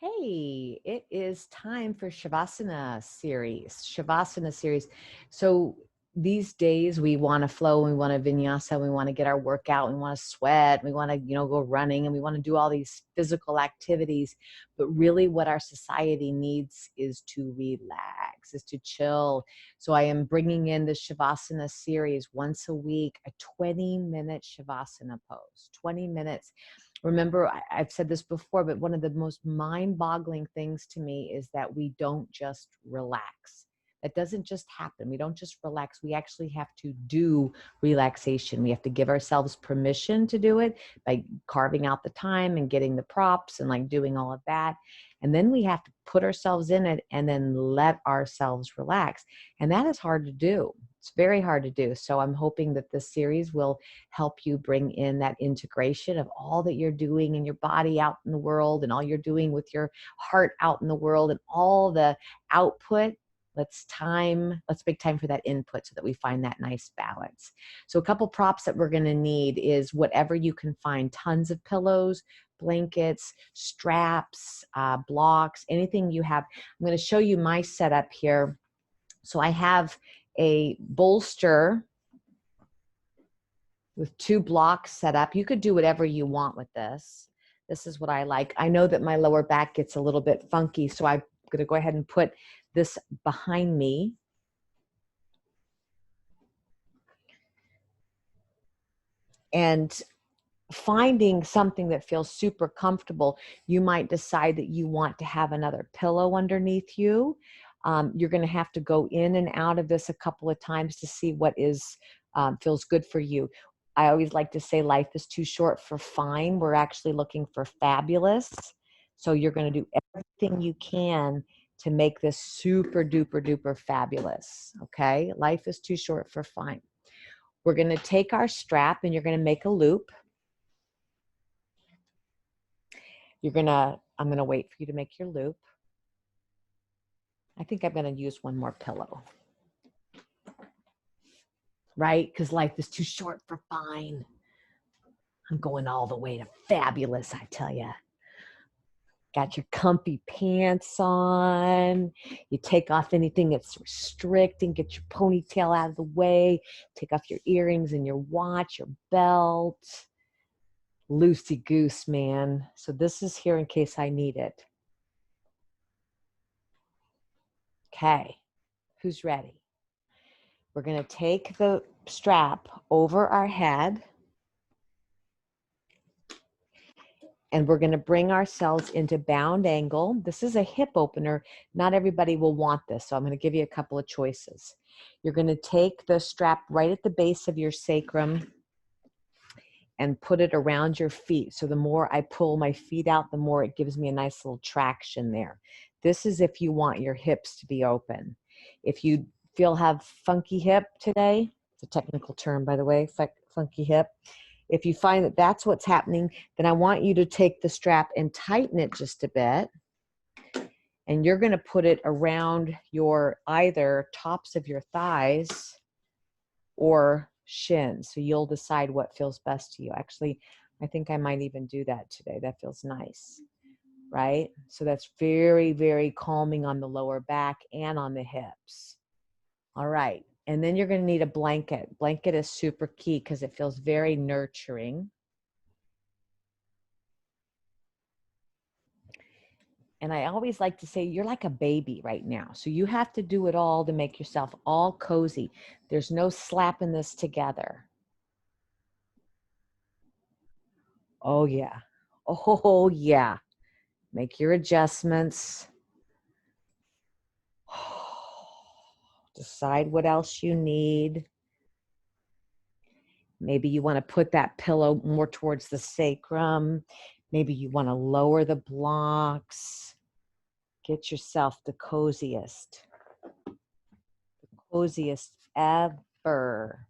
Hey, it is time for Shavasana series. Shavasana series. So these days we want to flow, we want to vinyasa, we want to get our workout, we want to sweat, we want to, go running, and we want to do all these physical activities. But really what our society needs is to relax, is to chill. So I am bringing in the Shavasana series once a week, a 20-minute Shavasana pose, 20 minutes. Remember, I've said this before, but one of the most mind-boggling things to me is that we don't just relax. That doesn't just happen. We don't just relax. We actually have to do relaxation. We have to give ourselves permission to do it by carving out the time and getting the props and like doing all of that. And then we have to put ourselves in it and then let ourselves relax. And that is hard to do. It's very hard to do. So I'm hoping that this series will help you bring in that integration of all that you're doing in your body out in the world and all you're doing with your heart out in the world and all the output. Let's make time for that input so that we find that nice balance. So a couple props that we're going to need is whatever you can find, tons of pillows, blankets, straps, blocks, anything you have. I'm going to show you my setup here. So I have a bolster with 2 blocks set up. You could do whatever you want with this. This is what I like. I know that my lower back gets a little bit funky, so I'm going to go ahead and put this behind me. And finding something that feels super comfortable, you might decide that you want to have another pillow underneath you. You're going to have to go in and out of this a couple of times to see what feels good for you. I always like to say life is too short for fine. We're actually looking for fabulous. So you're going to do everything you can to make this super duper duper fabulous. Okay. Life is too short for fine. We're going to take our strap and you're going to make a loop. I'm going to wait for you to make your loop. I think I'm going to use one more pillow. Right? Because life is too short for fine. I'm going all the way to fabulous, I tell you. Got your comfy pants on. You take off anything that's restricting, get your ponytail out of the way, take off your earrings and your watch, your belt. Loosey goose, man. So this is here in case I need it. Okay, who's ready? We're going to take the strap over our head and we're going to bring ourselves into bound angle. This is a hip opener. Not everybody will want this, so I'm going to give you a couple of choices. You're going to take the strap right at the base of your sacrum and put it around your feet. So the more I pull my feet out, the more it gives me a nice little traction there. This is if you want your hips to be open. If you have funky hip today, it's a technical term, by the way, funky hip. If you find that that's what's happening, then I want you to take the strap and tighten it just a bit. And you're going to put it around your either tops of your thighs or shins. So you'll decide what feels best to you. Actually, I think I might even do that today. That feels nice, right? So that's very, very calming on the lower back and on the hips. All right. And then you're going to need a blanket. Blanket is super key because it feels very nurturing. And I always like to say, you're like a baby right now. So you have to do it all to make yourself all cozy. There's no slapping this together. Oh, yeah. Oh, yeah. Make your adjustments. Decide what else you need. Maybe you want to put that pillow more towards the sacrum. Maybe you want to lower the blocks. Get yourself the coziest ever.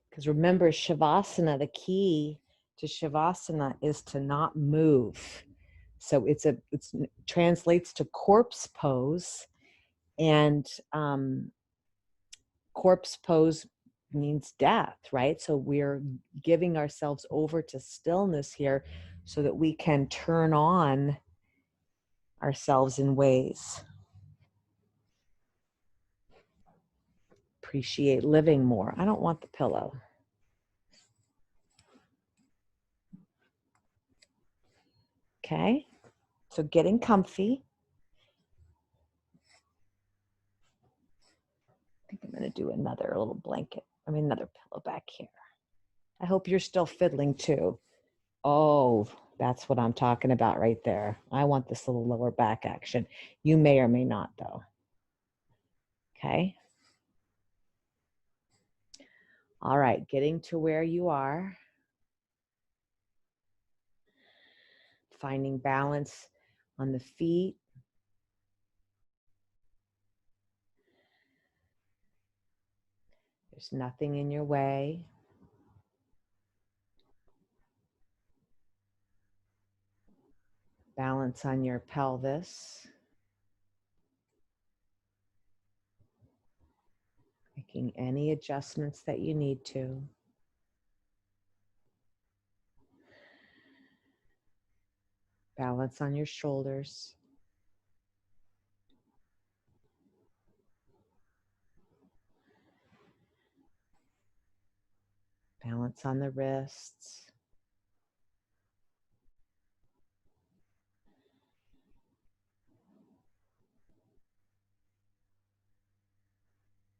Because remember, Shavasana, the key to Shavasana is to not move. So it translates to corpse pose. And corpse pose means death, right? So we're giving ourselves over to stillness here so that we can turn on ourselves in ways. Appreciate living more. I don't want the pillow. Okay, so getting comfy. I think I'm going to do another little blanket. Another pillow back here. I hope you're still fiddling too. Oh, that's what I'm talking about right there. I want this little lower back action. You may or may not, though. Okay. All right, getting to where you are. Finding balance on the feet. There's nothing in your way. Balance on your pelvis. Making any adjustments that you need to. Balance on your shoulders. Balance on the wrists.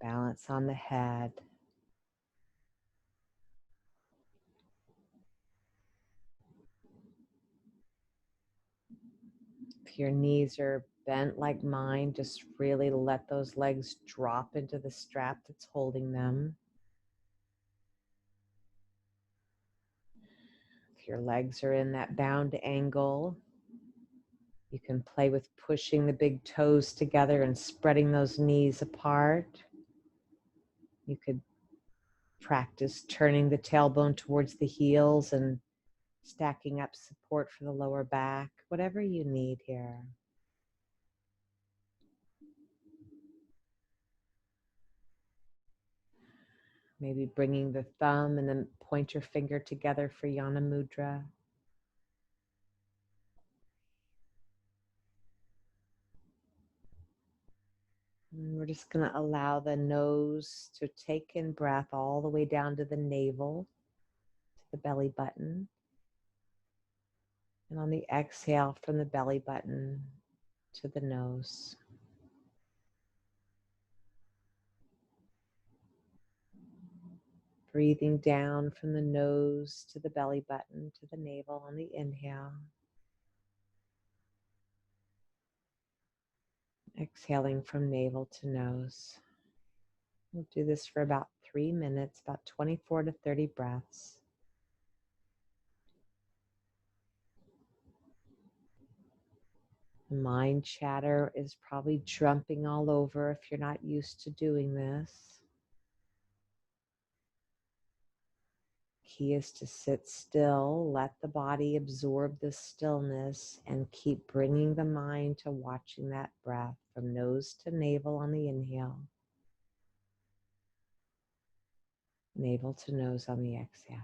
Balance on the head. If your knees are bent like mine, just really let those legs drop into the strap that's holding them. If your legs are in that bound angle, you can play with pushing the big toes together and spreading those knees apart. You could practice turning the tailbone towards the heels and stacking up support for the lower back, whatever you need here. Maybe bringing the thumb and the pointer finger together for Yana Mudra. And we're just going to allow the nose to take in breath all the way down to the navel, to the belly button. And on the exhale, from the belly button to the nose. Breathing down from the nose to the belly button to the navel on the inhale. Exhaling from navel to nose. We'll do this for about 3 minutes, about 24 to 30 breaths. Mind chatter is probably jumping all over if you're not used to doing this. Key is to sit still, let the body absorb the stillness, and keep bringing the mind to watching that breath from nose to navel on the inhale, navel to nose on the exhale.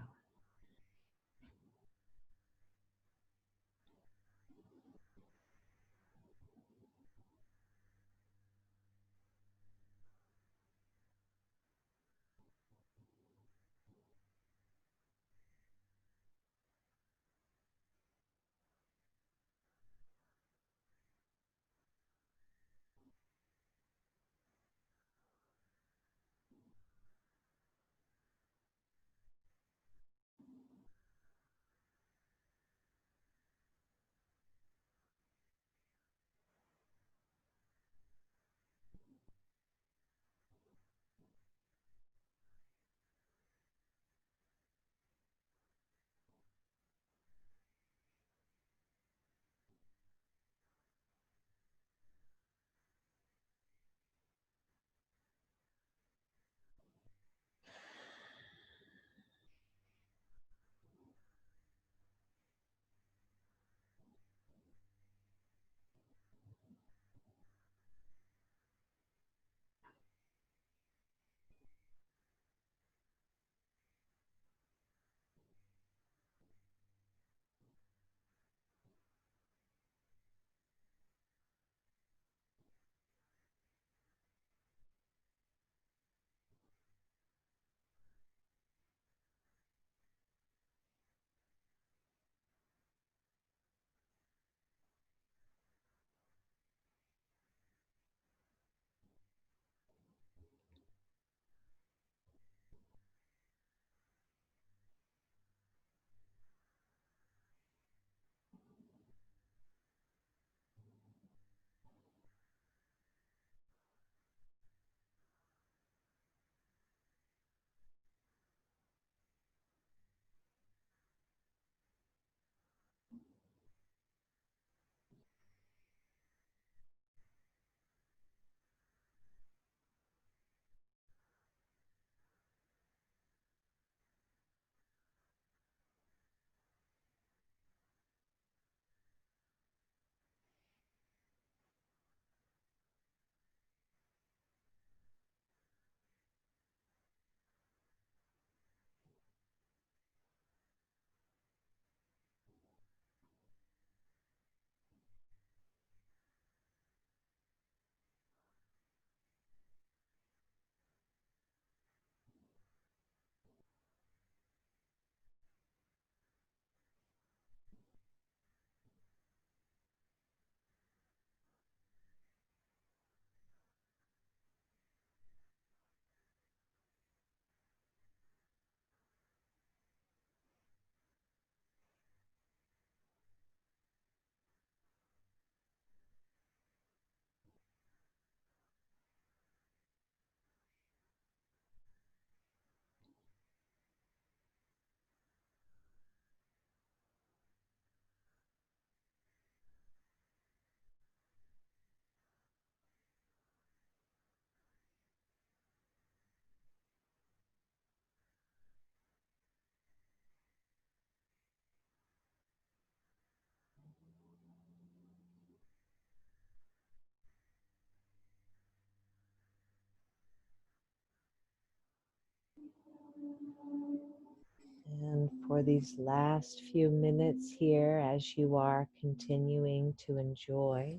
for these last few minutes here as you are continuing to enjoy.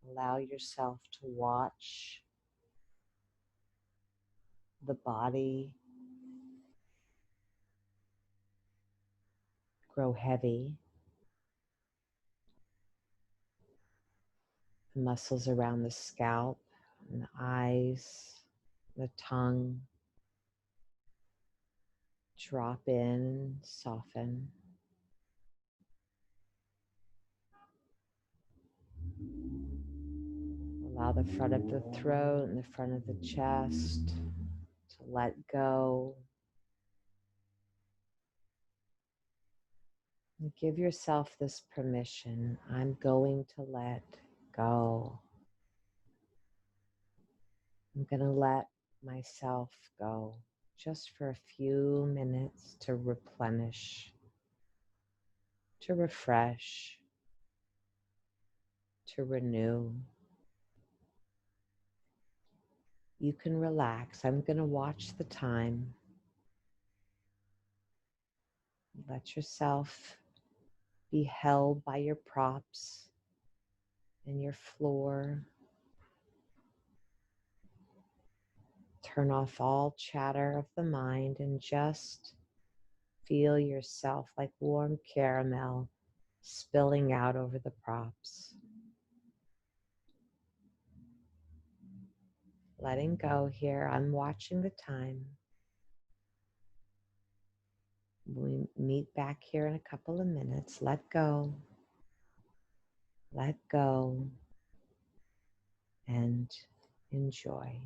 Allow yourself to watch the body grow heavy, the muscles around the scalp and the eyes, the tongue drop in, soften. Allow the front of the throat and the front of the chest to let go. And give yourself this permission. I'm going to let go. I'm going to let myself go just for a few minutes to replenish, to refresh, to renew. You can relax. I'm going to watch the time. Let yourself be held by your props and your floor. Turn off all chatter of the mind and just feel yourself like warm caramel spilling out over the props. Letting go here. I'm watching the time. We meet back here in a couple of minutes. Let go. Let go. And enjoy.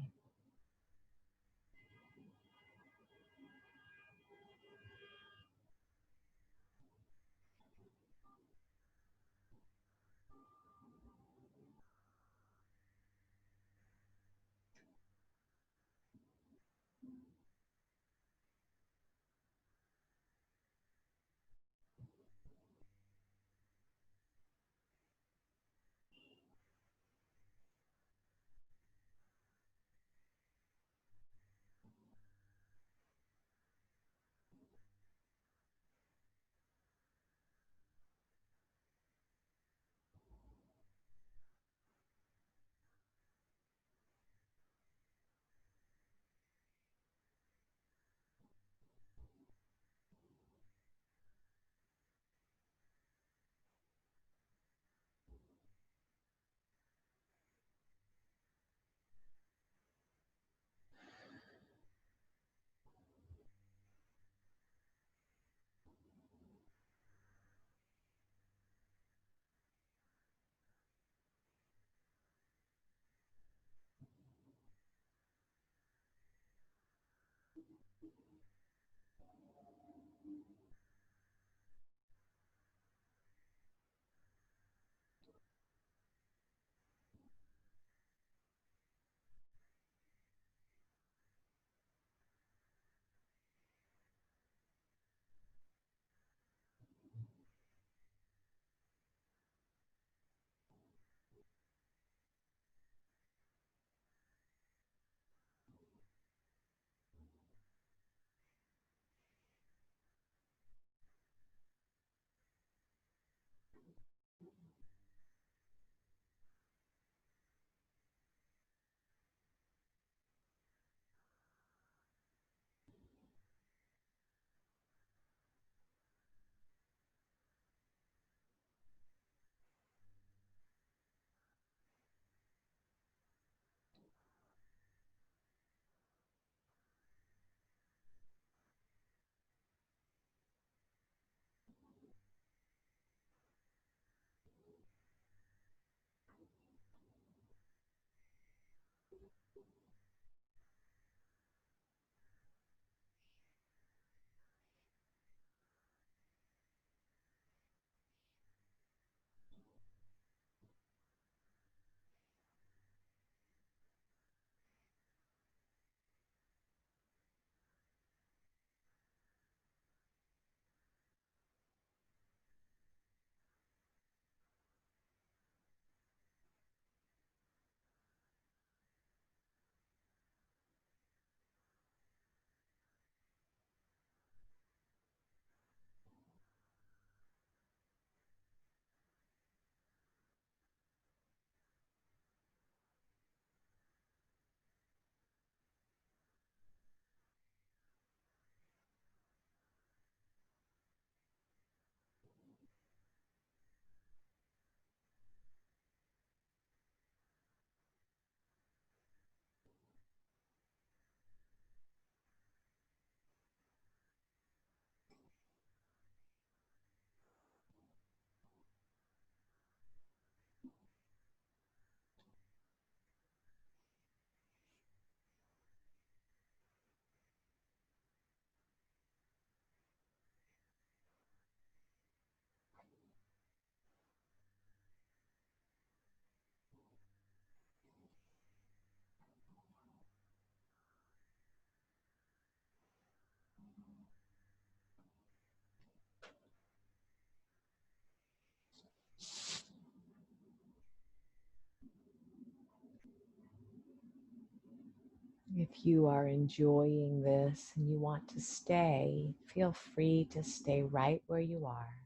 If you are enjoying this and you want to stay, feel free to stay right where you are.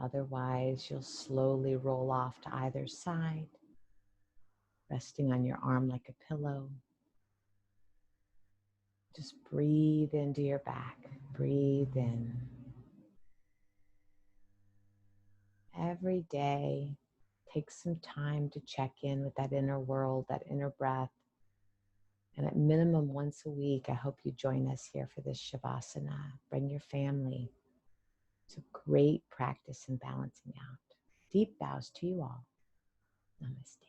Otherwise, you'll slowly roll off to either side, resting on your arm like a pillow. Just breathe into your back. Breathe in. Every day, take some time to check in with that inner world, that inner breath. And at minimum once a week, I hope you join us here for this Shavasana. Bring your family. It's a great practice in balancing out. Deep bows to you all. Namaste.